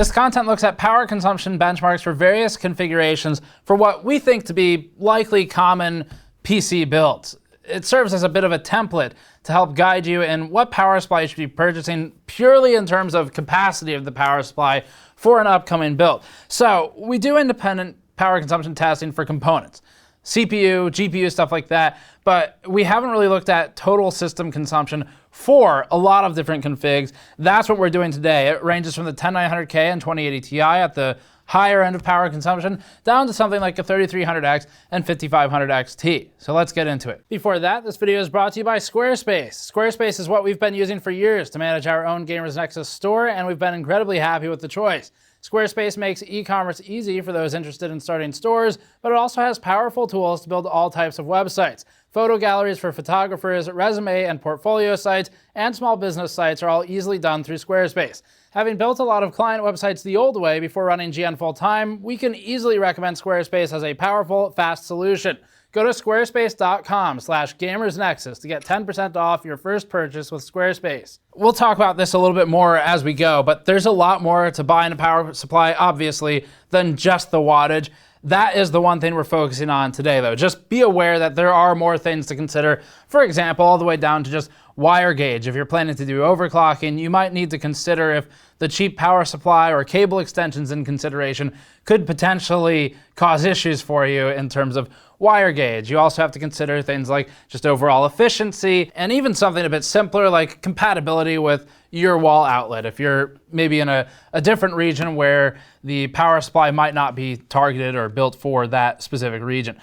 This content looks at power consumption benchmarks for various configurations for what we think to be likely common PC builds. It serves as a bit of a template to help guide you in what power supply you should be purchasing purely in terms of capacity of the power supply for an upcoming build. So we do independent power consumption testing for components, CPU, GPU, stuff like that, but we haven't really looked at total system consumption for a lot of different configs. That's what we're doing today. It ranges from the 10900K and 2080 Ti at the higher end of power consumption down to something like a 3300X and 5500 XT. So let's get into it. Before that, this video is brought to you by Squarespace. Squarespace is what we've been using for years to manage our own Gamers Nexus store, and we've been incredibly happy with the choice. Squarespace makes e-commerce easy for those interested in starting stores, but it also has powerful tools to build all types of websites. Photo galleries for photographers, resume and portfolio sites, and small business sites are all easily done through Squarespace. Having built a lot of client websites the old way before running GN full-time, we can easily recommend Squarespace as a powerful, fast solution. Go to squarespace.com/gamersnexus to get 10% off your first purchase with Squarespace. We'll talk about this a little bit more as we go, but there's a lot more to buying a power supply, obviously, than just the wattage. That is the one thing we're focusing on today, though. Just be aware that there are more things to consider. For example, all the way down to just wire gauge. If you're planning to do overclocking, you might need to consider if the cheap power supply or cable extensions in consideration could potentially cause issues for you in terms of wire gauge. You also have to consider things like just overall efficiency and even something a bit simpler like compatibility with your wall outlet. If you're maybe in a different region where the power supply might not be targeted or built for that specific region.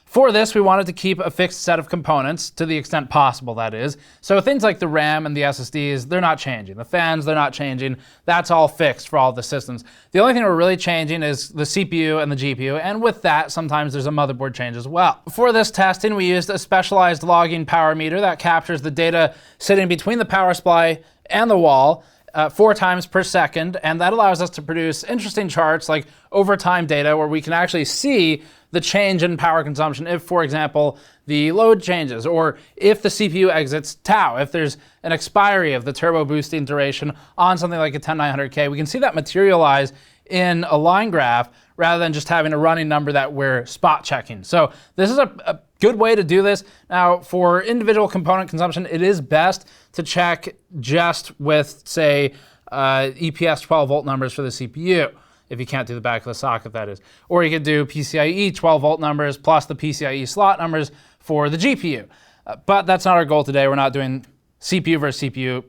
For this, we wanted to keep a fixed set of components, to the extent possible, that is. So things like the RAM and the SSDs, they're not changing. The fans, they're not changing. That's all fixed for all the systems. The only thing we're really changing is the CPU and the GPU, and with that, sometimes there's a motherboard change as well. For this testing, we used a specialized logging power meter that captures the data sitting between the power supply and the wall 4 times per second, and that allows us to produce interesting charts like overtime data where we can actually see the change in power consumption if, for example, the load changes, or if the CPU exits tau, if there's an expiry of the turbo boosting duration on something like a 10900K, we can see that materialize in a line graph rather than just having a running number that we're spot checking. So this is a good way to do this. Now, for individual component consumption, it is best to check just with, say, EPS 12 volt numbers for the CPU, if you can't do the back of the socket, that is. Or you could do PCIe 12 volt numbers plus the PCIe slot numbers for the GPU. But that's not our goal today. We're not doing CPU versus CPU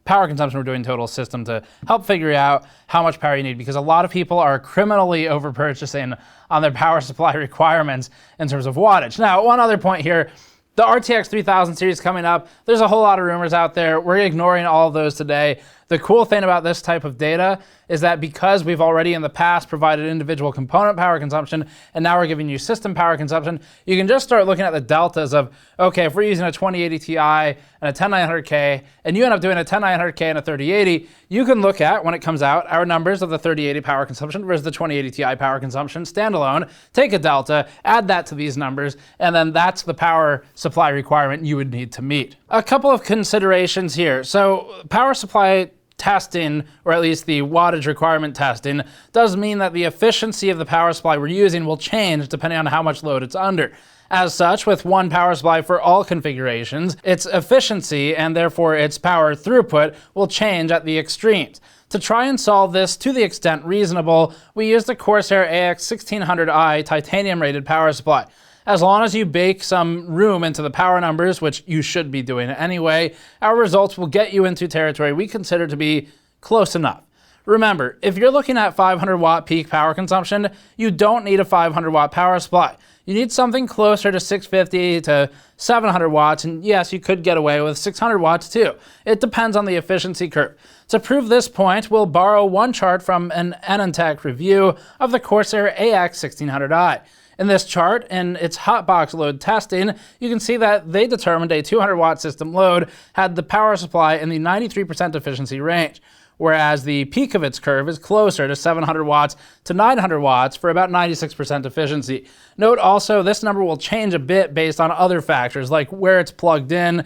power consumption. We're doing total system to help figure out how much power you need, because a lot of people are criminally over purchasing on their power supply requirements in terms of wattage. Now, one other point here, the RTX 3000 series coming up, there's a whole lot of rumors out there. We're ignoring all of those today. The cool thing about this type of data is that because we've already in the past provided individual component power consumption, and now we're giving you system power consumption, you can just start looking at the deltas of, okay, if we're using a 2080 Ti and a 10900K, and you end up doing a 10900K and a 3080, you can look at, when it comes out, our numbers of the 3080 power consumption versus the 2080 Ti power consumption standalone, take a delta, add that to these numbers, and then that's the power supply requirement you would need to meet. A couple of considerations here. So power supply testing, or at least the wattage requirement testing, does mean that the efficiency of the power supply we're using will change depending on how much load it's under. As such, with one power supply for all configurations, its efficiency and therefore its power throughput will change at the extremes. To try and solve this to the extent reasonable, we used a Corsair AX1600i titanium rated power supply. As long as you bake some room into the power numbers, which you should be doing anyway, our results will get you into territory we consider to be close enough. Remember, if you're looking at 500 watt peak power consumption, you don't need a 500 watt power supply. You need something closer to 650 to 700 watts, and yes, you could get away with 600 watts too. It depends on the efficiency curve. To prove this point, we'll borrow one chart from an Enentech review of the Corsair AX1600i. In this chart, in its hotbox load testing, you can see that they determined a 200 watt system load had the power supply in the 93% efficiency range. whereas the peak of its curve is closer to 700 watts to 900 watts for about 96% efficiency. Note also, this number will change a bit based on other factors, like where it's plugged in,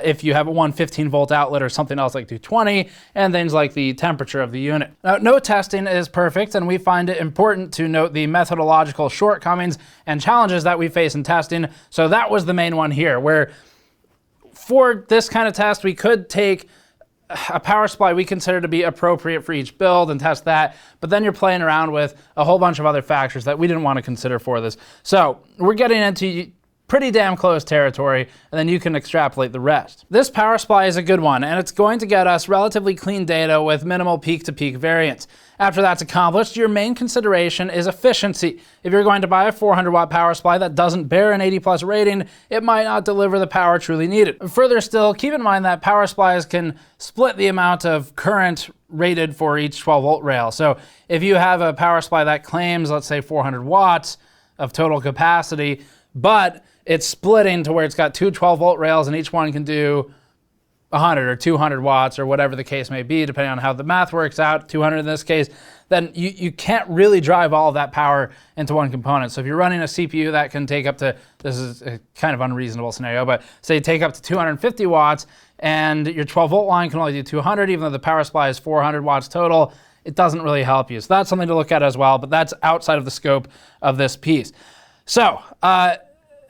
if you have a 115 volt outlet or something else like 220, and things like the temperature of the unit. Now, no testing is perfect, and we find it important to note the methodological shortcomings and challenges that we face in testing. So that was the main one here, where for this kind of test, we could take a power supply we consider to be appropriate for each build and test that, but then you're playing around with a whole bunch of other factors that we didn't want to consider for this. So we're getting into pretty damn close territory, and then you can extrapolate the rest. This power supply is a good one, and it's going to get us relatively clean data with minimal peak-to-peak variance. After that's accomplished, your main consideration is efficiency. If you're going to buy a 400 watt power supply that doesn't bear an 80 plus rating, it might not deliver the power truly needed. Further still, keep in mind that power supplies can split the amount of current rated for each 12 volt rail. So if you have a power supply that claims, let's say 400 watts of total capacity, but it's splitting to where it's got two 12 volt rails and each one can do 100 or 200 watts or whatever the case may be, depending on how the math works out, 200 in this case, then you can't really drive all of that power into one component. So if you're running a CPU that can take up to, this is a kind of unreasonable scenario, but say take up to 250 watts and your 12 volt line can only do 200, even though the power supply is 400 watts total, it doesn't really help you. So that's something to look at as well, but that's outside of the scope of this piece. So,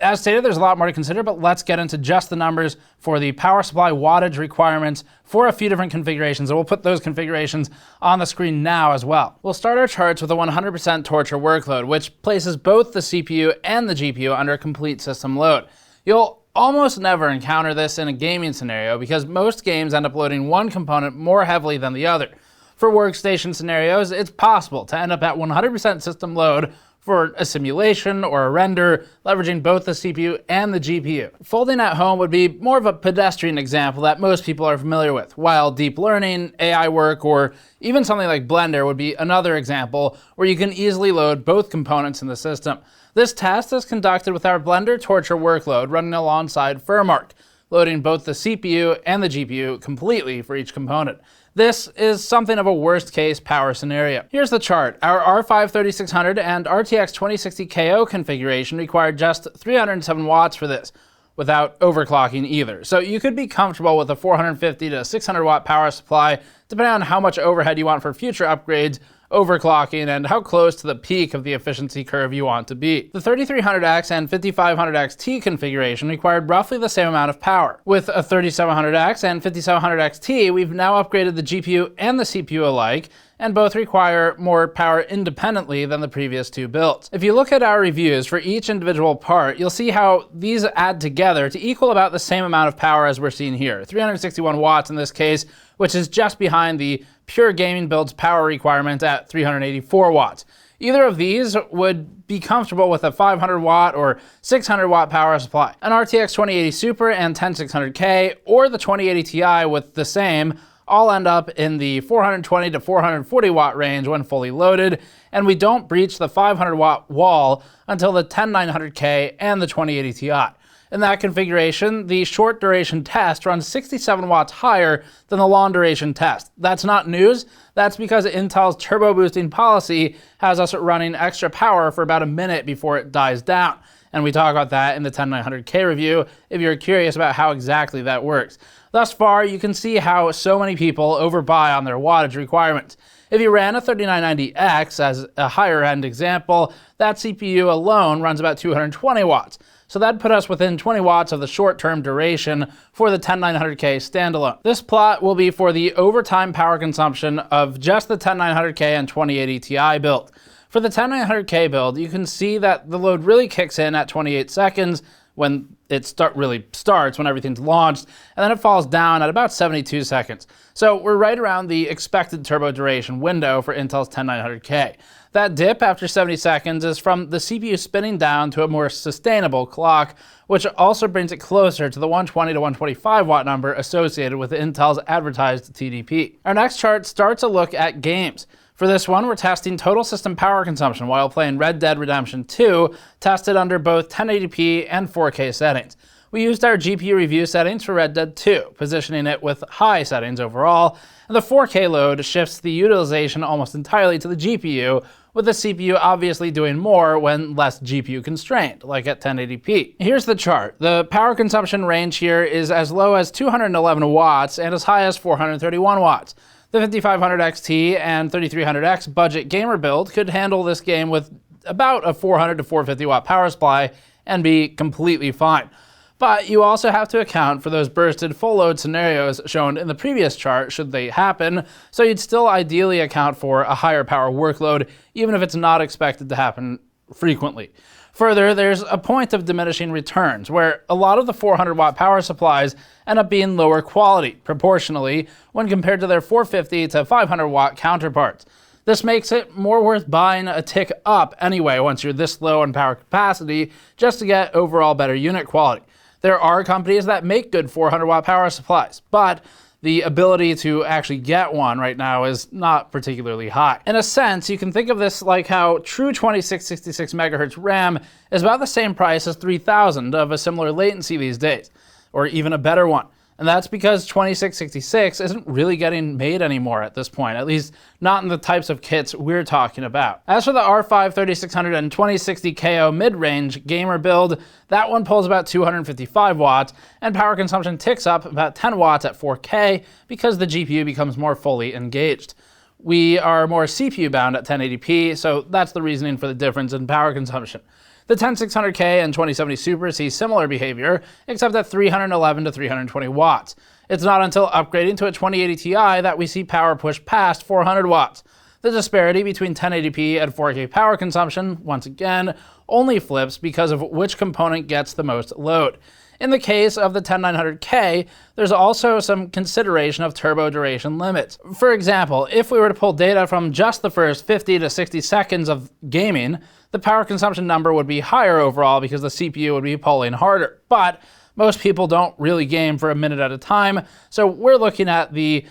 as stated, there's a lot more to consider, but let's get into just the numbers for the power supply wattage requirements for a few different configurations, and we'll put those configurations on the screen now as well. We'll start our charts with a 100% torture workload, which places both the CPU and the GPU under a complete system load. You'll almost never encounter this in a gaming scenario because most games end up loading one component more heavily than the other. For workstation scenarios, it's possible to end up at 100% system load for a simulation or a render, leveraging both the CPU and the GPU. Folding at home would be more of a pedestrian example that most people are familiar with, while deep learning, AI work, or even something like Blender would be another example where you can easily load both components in the system. This test is conducted with our Blender torture workload running alongside FurMark, loading both the CPU and the GPU completely for each component. This is something of a worst-case power scenario. Here's the chart. Our R5 3600 and RTX 2060 KO configuration required just 307 watts for this, without overclocking either. So you could be comfortable with a 450 to 600 watt power supply, depending on how much overhead you want for future upgrades, overclocking, and how close to the peak of the efficiency curve you want to be. The 3300X and 5500XT configuration required roughly the same amount of power. With a 3700X and 5700XT, we've now upgraded the GPU and the CPU alike, and both require more power independently than the previous two builds. If you look at our reviews for each individual part, you'll see how these add together to equal about the same amount of power as we're seeing here, 361 watts in this case, which is just behind the pure gaming build's power requirement at 384 watts. Either of these would be comfortable with a 500 watt or 600 watt power supply. An RTX 2080 Super and 10600K or the 2080 Ti with the same all end up in the 420 to 440 watt range when fully loaded, and we don't breach the 500 watt wall until the 10900K and the 2080 Ti. In that configuration, the short duration test runs 67 watts higher than the long duration test. That's not news. That's because Intel's turbo boosting policy has us running extra power for about a minute before it dies down. And we talk about that in the 10900K review if you're curious about how exactly that works. Thus far, you can see how so many people overbuy on their wattage requirements. If you ran a 3990X as a higher end example, that CPU alone runs about 220 watts. So that'd put us within 20 watts of the short-term duration for the 10900K standalone. This plot will be for the overtime power consumption of just the 10900K and 2080 Ti build. For the 10900K build, you can see that the load really kicks in at 28 seconds when it really starts, when everything's launched, and then it falls down at about 72 seconds. So we're right around the expected turbo duration window for Intel's 10900K. That dip after 70 seconds is from the CPU spinning down to a more sustainable clock, which also brings it closer to the 120 to 125 watt number associated with Intel's advertised TDP. Our next chart starts a look at games. For this one, we're testing total system power consumption while playing Red Dead Redemption 2, tested under both 1080p and 4K settings. We used our GPU review settings for Red Dead 2, positioning it with high settings overall, and the 4K load shifts the utilization almost entirely to the GPU, with the CPU obviously doing more when less GPU constrained, like at 1080p. Here's the chart. The power consumption range here is as low as 211 watts and as high as 431 watts. The 5500 XT and 3300X budget gamer build could handle this game with about a 400 to 450 watt power supply and be completely fine. But you also have to account for those bursted full load scenarios shown in the previous chart should they happen, so you'd still ideally account for a higher power workload even if it's not expected to happen frequently. Further, there's a point of diminishing returns where a lot of the 400 watt power supplies end up being lower quality proportionally when compared to their 450 to 500 watt counterparts. This makes it more worth buying a tick up anyway once you're this low on power capacity just to get overall better unit quality. There are companies that make good 400 watt power supplies, but the ability to actually get one right now is not particularly high. In a sense, you can think of this like how true 2666 MHz RAM is about the same price as 3000 of a similar latency these days, or even a better one. And that's because 2666 isn't really getting made anymore at this point, at least not in the types of kits we're talking about. As for the R5 3600 and 2060 KO mid-range gamer build, that one pulls about 255 watts, and power consumption ticks up about 10 watts at 4K because the GPU becomes more fully engaged. We are more CPU bound at 1080p, so that's the reasoning for the difference in power consumption. The 10600K and 2070 Super see similar behavior, except at 311 to 320 watts. It's not until upgrading to a 2080 Ti that we see power push past 400 watts. The disparity between 1080p and 4K power consumption, once again, only flips because of which component gets the most load. In the case of the 10900K, there's also some consideration of turbo duration limits. For example, if we were to pull data from just the first 50 to 60 seconds of gaming, the power consumption number would be higher overall because the CPU would be pulling harder. But most people don't really game for a minute at a time, so we're looking at the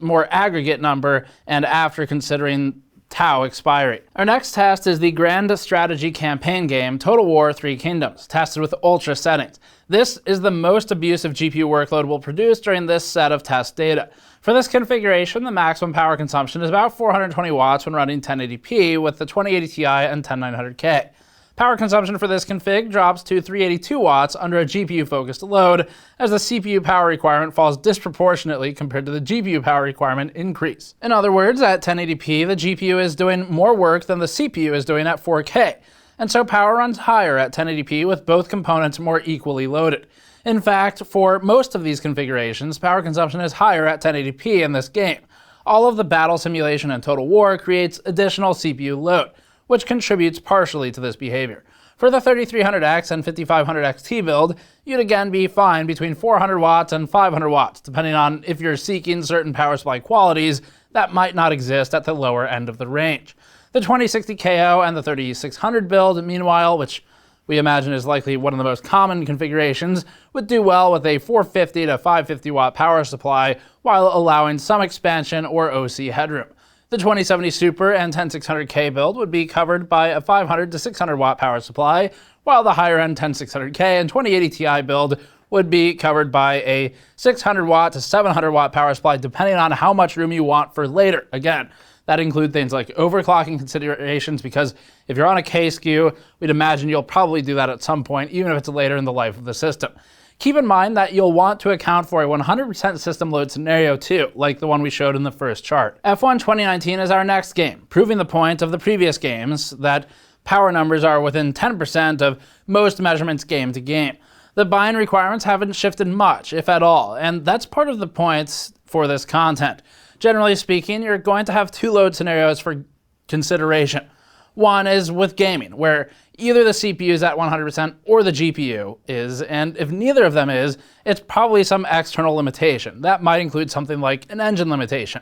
more aggregate number and after considering tau expiry. Our next test is the Grand Strategy campaign game Total War 3 Kingdoms, tested with ultra settings. This is the most abusive GPU workload we'll produce during this set of test data. For this configuration, the maximum power consumption is about 420 watts when running 1080p with the 2080 Ti and 10900K. Power consumption for this config drops to 382 watts under a GPU-focused load, as the CPU power requirement falls disproportionately compared to the GPU power requirement increase. In other words, at 1080p, the GPU is doing more work than the CPU is doing at 4K, and so power runs higher at 1080p with both components more equally loaded. In fact, for most of these configurations, power consumption is higher at 1080p in this game. All of the battle simulation in Total War creates additional CPU load, which contributes partially to this behavior. For the 3300X and 5500XT build, you'd again be fine between 400 watts and 500 watts, depending on if you're seeking certain power supply qualities that might not exist at the lower end of the range. The 2060 KO and the 3600 build, meanwhile, which we imagine is likely one of the most common configurations, would do well with a 450 to 550 watt power supply while allowing some expansion or OC headroom. The 2070 Super and 10600K build would be covered by a 500 to 600 watt power supply, while the higher end 10600K and 2080 Ti build would be covered by a 600 watt to 700 watt power supply depending on how much room you want for later. Again, that include things like overclocking considerations, because if you're on a K SKU, we'd imagine you'll probably do that at some point, even if it's later in the life of the system. Keep in mind that you'll want to account for a 100% system load scenario too, like the one we showed in the first chart. F1 2019 is our next game, proving the point of the previous games that power numbers are within 10% of most measurements game to game. The buying requirements haven't shifted much, if at all, and that's part of the points for this content. Generally speaking, you're going to have two load scenarios for consideration. One is with gaming, where either the CPU is at 100% or the GPU is, and if neither of them is, it's probably some external limitation. That might include something like an engine limitation.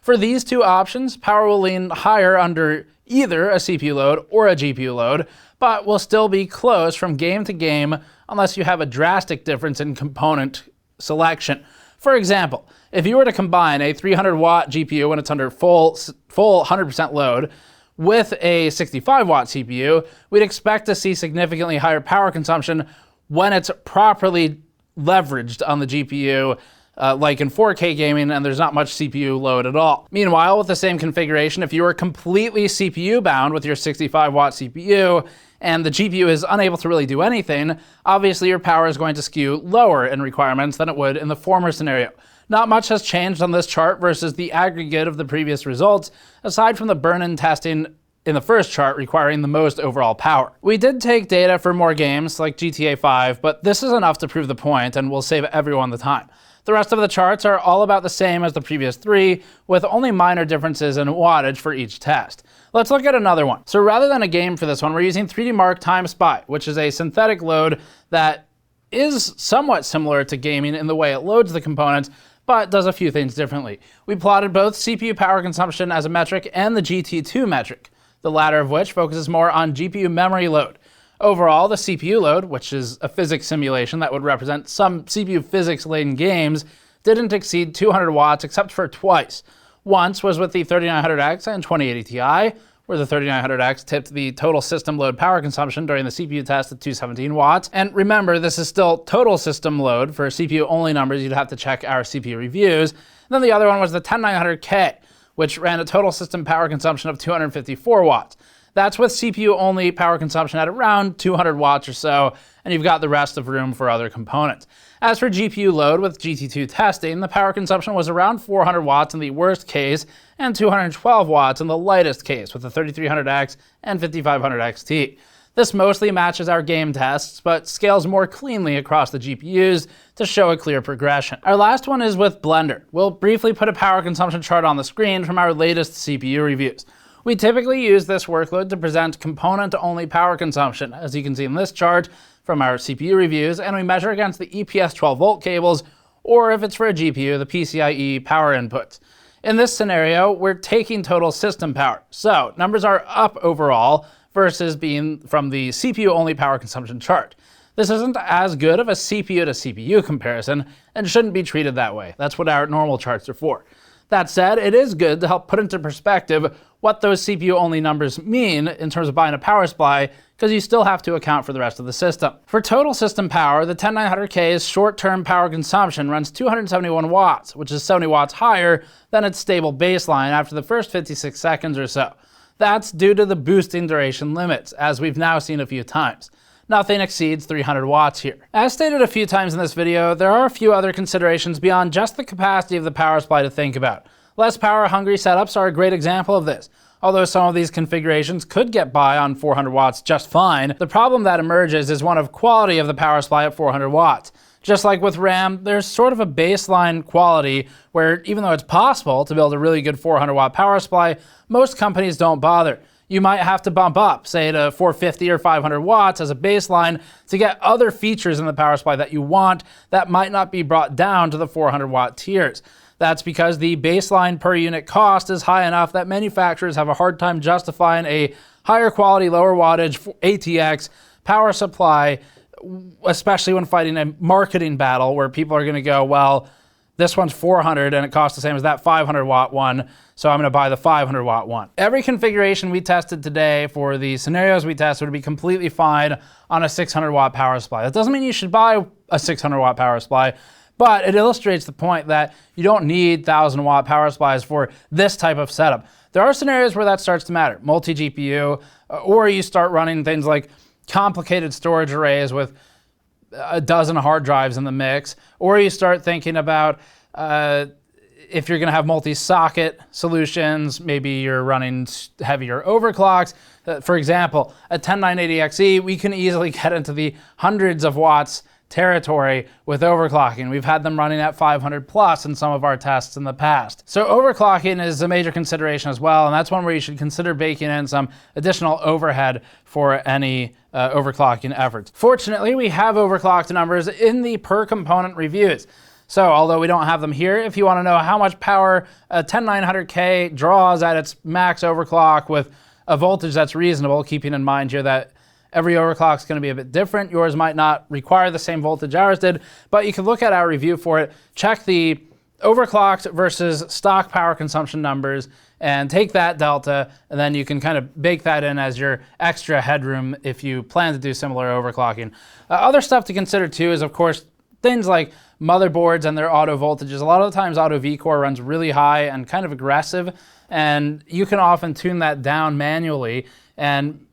For these two options, power will lean higher under either a CPU load or a GPU load, but will still be close from game to game unless you have a drastic difference in component selection. For example, if you were to combine a 300 watt GPU when it's under full 100% load with a 65 watt CPU, we'd expect to see significantly higher power consumption when it's properly leveraged on the GPU, like in 4K gaming, and there's not much CPU load at all. Meanwhile, with the same configuration, if you are completely CPU bound with your 65-watt CPU, and the GPU is unable to really do anything, obviously your power is going to skew lower in requirements than it would in the former scenario. Not much has changed on this chart versus the aggregate of the previous results, aside from the burn-in testing in the first chart requiring the most overall power. We did take data for more games like GTA 5, but this is enough to prove the point and will save everyone the time. The rest of the charts are all about the same as the previous three, with only minor differences in wattage for each test. Let's look at another one. So rather than a game for this one, we're using 3D Mark Timespy, which is a synthetic load that is somewhat similar to gaming in the way it loads the components, but does a few things differently. We plotted both CPU power consumption as a metric and the GT2 metric, the latter of which focuses more on GPU memory load. Overall, the CPU load, which is a physics simulation that would represent some CPU physics-laden games, didn't exceed 200 watts except for twice. Once was with the 3900X and 2080 Ti, where the 3900X tipped the total system load power consumption during the CPU test at 217 watts. And remember, this is still total system load. For CPU-only numbers, you'd have to check our CPU reviews. And then the other one was the 10900K, which ran a total system power consumption of 254 watts. That's with CPU-only power consumption at around 200 watts or so, and you've got the rest of room for other components. As for GPU load with GT2 testing, the power consumption was around 400 watts in the worst case and 212 watts in the lightest case with the 3300X and 5500 XT. This mostly matches our game tests, but scales more cleanly across the GPUs to show a clear progression. Our last one is with Blender. We'll briefly put a power consumption chart on the screen from our latest CPU reviews. We typically use this workload to present component-only power consumption, as you can see in this chart from our CPU reviews, and we measure against the EPS 12-volt cables, or if it's for a GPU, the PCIe power inputs. In this scenario, we're taking total system power, so numbers are up overall versus being from the CPU-only power consumption chart. This isn't as good of a CPU to CPU comparison, and shouldn't be treated that way. That's what our normal charts are for. That said, it is good to help put into perspective what those CPU-only numbers mean in terms of buying a power supply, because you still have to account for the rest of the system. For total system power, the 10900K's short-term power consumption runs 271 watts, which is 70 watts higher than its stable baseline after the first 56 seconds or so. That's due to the boosting duration limits, as we've now seen a few times. Nothing exceeds 300 watts here. As stated a few times in this video, there are a few other considerations beyond just the capacity of the power supply to think about. Less power-hungry setups are a great example of this. Although some of these configurations could get by on 400 watts just fine, the problem that emerges is one of quality of the power supply at 400 watts. Just like with RAM, there's sort of a baseline quality where even though it's possible to build a really good 400 watt power supply, most companies don't bother. You might have to bump up, say to 450 or 500 watts as a baseline to get other features in the power supply that you want that might not be brought down to the 400 watt tiers. That's because the baseline per unit cost is high enough that manufacturers have a hard time justifying a higher quality, lower wattage ATX power supply, especially when fighting a marketing battle where people are going to go, well, this one's 400 and it costs the same as that 500 watt one, so I'm going to buy the 500 watt one. Every configuration we tested today for the scenarios we tested would be completely fine on a 600 watt power supply. That doesn't mean you should buy a 600 watt power supply, but it illustrates the point that you don't need 1000 watt power supplies for this type of setup. There are scenarios where that starts to matter, multi-GPU, or you start running things like complicated storage arrays with a dozen hard drives in the mix, or you start thinking about if you're going to have multi-socket solutions, maybe you're running heavier overclocks. For example, a 10980XE, we can easily get into the hundreds of watts territory with overclocking. We've had them running at 500 plus in some of our tests in the past. So overclocking is a major consideration as well, and that's one where you should consider baking in some additional overhead for any overclocking efforts. Fortunately, we have overclocked numbers in the per component reviews. So although we don't have them here, if you want to know how much power a 10900K draws at its max overclock with a voltage that's reasonable, keeping in mind here that every overclock is going to be a bit different. Yours might not require the same voltage ours did, but you can look at our review for it, check the overclocked versus stock power consumption numbers, and take that delta, and then you can kind of bake that in as your extra headroom if you plan to do similar overclocking. Other stuff to consider too is, of course, things like motherboards and their auto voltages. A lot of the times auto V-core runs really high and kind of aggressive, and you can often tune that down manually and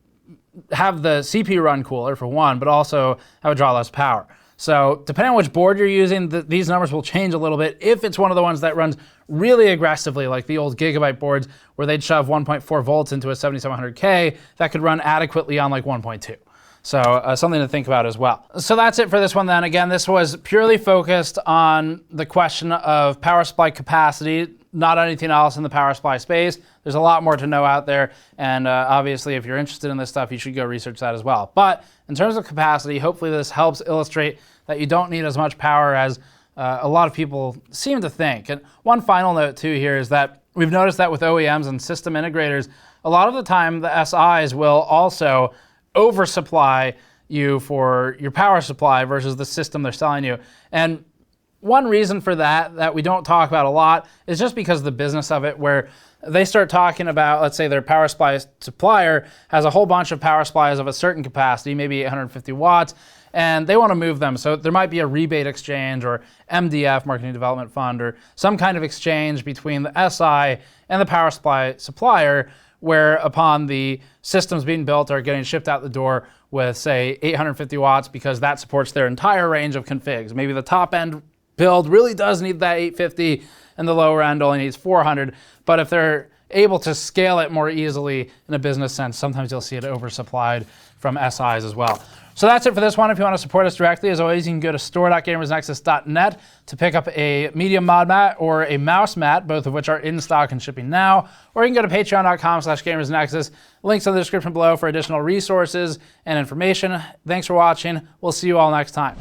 have the CPU run cooler for one, but also have it draw less power. So depending on which board you're using, these numbers will change a little bit. If it's one of the ones that runs really aggressively, like the old Gigabyte boards where they'd shove 1.4 volts into a 7700K, that could run adequately on like 1.2. So something to think about as well. So that's it for this one then. Again, this was purely focused on the question of power supply capacity, not anything else in the power supply space. There's a lot more to know out there, and obviously if you're interested in this stuff, you should go research that as well. But in terms of capacity, hopefully this helps illustrate that you don't need as much power as a lot of people seem to think. And one final note too here is that we've noticed that with OEMs and system integrators, a lot of the time the SIs will also oversupply you for your power supply versus the system they're selling you. And one reason for that we don't talk about a lot is just because of the business of it, where they start talking about, let's say their power supply supplier has a whole bunch of power supplies of a certain capacity, maybe 850 watts, and they want to move them. So there might be a rebate exchange or MDF, Marketing Development Fund, or some kind of exchange between the SI and the power supply supplier, where upon the systems being built are getting shipped out the door with, say, 850 watts because that supports their entire range of configs. Maybe the top end build really does need that 850 and the lower end only needs 400, but if they're able to scale it more easily in a business sense, sometimes you'll see it oversupplied from SIs as well. So that's it for this one. If you want to support us directly, as always, you can go to store.gamersnexus.net to pick up a medium mod mat or a mouse mat, both of which are in stock and shipping now. Or you can go to patreon.com/gamersnexus. Links in the description below for additional resources and information. Thanks for watching. We'll see you all next time.